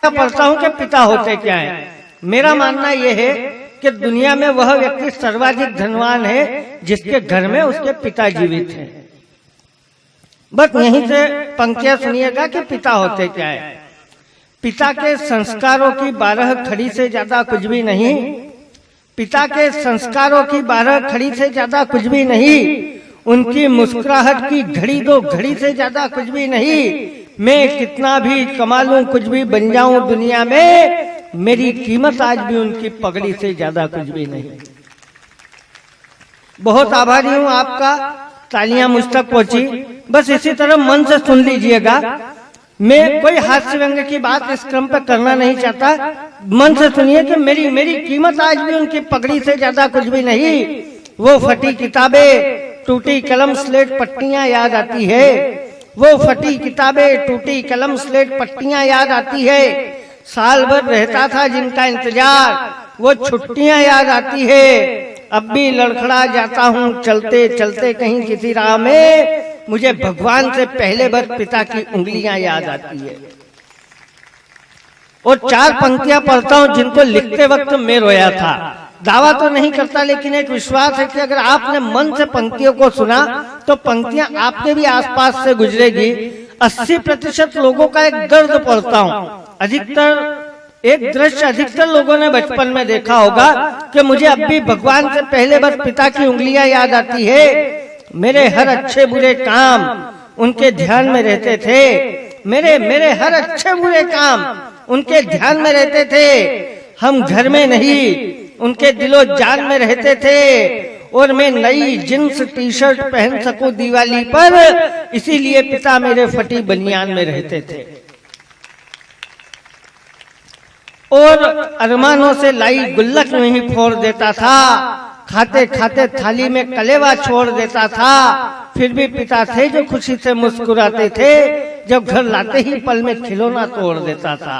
पढ़ता हूँ कि पिता होते क्या है। मेरा मानना यह है कि दुनिया में वह व्यक्ति सर्वाधिक धनवान है जिसके घर में उसके पिता जीवित हैं। बस यहीं से पंक्तियां सुनिएगा कि पिता होते क्या है। पिता के संस्कारों की 12 खड़ी से ज्यादा कुछ भी नहीं। पिता के संस्कारों की 12 खड़ी से ज्यादा कुछ भी नहीं। उनकी मुस्कुराहट की घड़ी 2 घड़ी से ज्यादा कुछ भी नहीं। मैं कितना भी कमा लूं, कुछ भी बन जाऊं दुनिया में, मेरी कीमत आज भी उनकी पगड़ी से ज्यादा कुछ भी नहीं। बहुत आभारी हूं आपका, तालियां मुझ तक पहुंची। बस इसी तरह मन से सुन लीजिएगा। मैं कोई हास्य व्यंग्य की बात इस क्रम पर करना नहीं चाहता। मन से सुनिए कि मेरी कीमत आज भी उनकी पगड़ी से ज्यादा कुछ भी नहीं। वो फटी किताबें, टूटी कलम, स्लेट, पट्टियां याद आती है। वो फटी किताबें, टूटी कलम, स्लेट, पट्टियां याद आती है। साल भर रहता था जिनका इंतजार, वो छुट्टियां याद आती है। अब भी लड़खड़ा जाता हूँ चलते चलते कहीं किसी राह में, मुझे भगवान से पहले बार पिता की उंगलियां याद आती है। और 4 पंक्तियां पढ़ता हूँ जिनको लिखते वक्त मैं रोया था। दावा तो नहीं करता, लेकिन एक विश्वास है कि अगर आपने मन से पंक्तियों को सुना तो पंक्तियां आपके भी आसपास से गुजरेगी। 80% लोगों का एक दर्द पढ़ता हूँ। एक दृश्य अधिकतर लोगों ने बचपन में देखा होगा कि मुझे अब भी भगवान से पहले बस पिता की उंगलियां याद आती है। मेरे हर अच्छे बुरे काम उनके ध्यान में रहते थे। मेरे हर अच्छे बुरे काम उनके ध्यान में रहते थे। हम घर में नहीं, उनके दिलो जान में रहते थे। और मैं नई जींस टी शर्ट पहन सकूं दिवाली पर, इसीलिए पिता मेरे फटी बनियान में रहते थे। और अरमानों से लाई गुल्लक में ही फोड़ देता था। खाते खाते थाली में कलेवा छोड़ देता था। फिर भी पिता थे जो खुशी से मुस्कुराते थे। जब घर लाते ही पल में खिलौना तोड़ देता था।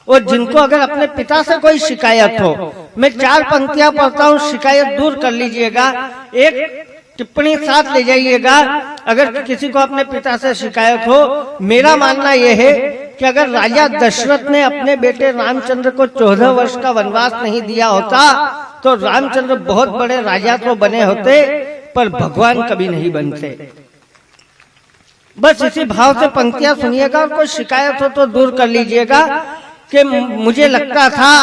और जिनको अगर अपने पिता से कोई शिकायत हो, मैं 4 पंक्तियां पढ़ता हूँ, शिकायत दूर कर लीजिएगा। एक टिप्पणी साथ ले जाइएगा। अगर किसी को अपने पिता से शिकायत हो, मेरा मानना यह है कि अगर राजा दशरथ ने अपने बेटे रामचंद्र को 14 वर्ष का वनवास नहीं दिया होता तो रामचंद्र बहुत बड़े राजा तो बने होते, पर भगवान कभी नहीं बनते। बस इसी भाव से पंक्तियां सुनिएगा। और कोई शिकायत हो तो दूर कर लीजिएगा कि मुझे लगता था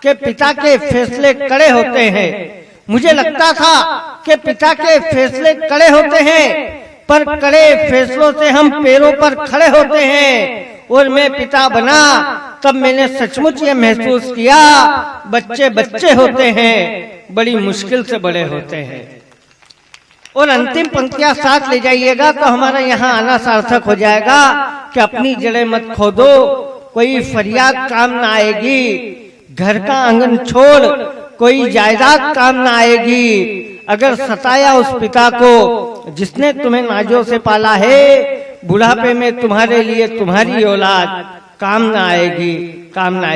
कि पिता के फैसले कड़े होते हैं। मुझे लगता था कि पिता के फैसले कड़े होते हैं, पर कड़े फैसलों से हम पैरों पर खड़े होते हैं। और मैं पिता बना तब मैंने सचमुच ये महसूस किया, बच्चे बच्चे होते हैं, बड़ी मुश्किल से बड़े होते हैं। और अंतिम पंक्तियां साथ ले जाइएगा तो हमारा यहाँ आना सार्थक हो जाएगा कि अपनी जड़ें मत खोदो, कोई फरियाद काम ना आएगी। घर का आंगन छोड़, कोई जायदाद काम ना आएगी। अगर सताया उस पिता को जिसने तुम्हें नाजों से पाला है, बुढ़ापे में तुम्हारे लिए तुम्हारी औलाद काम ना आएगी, काम ना आएगी।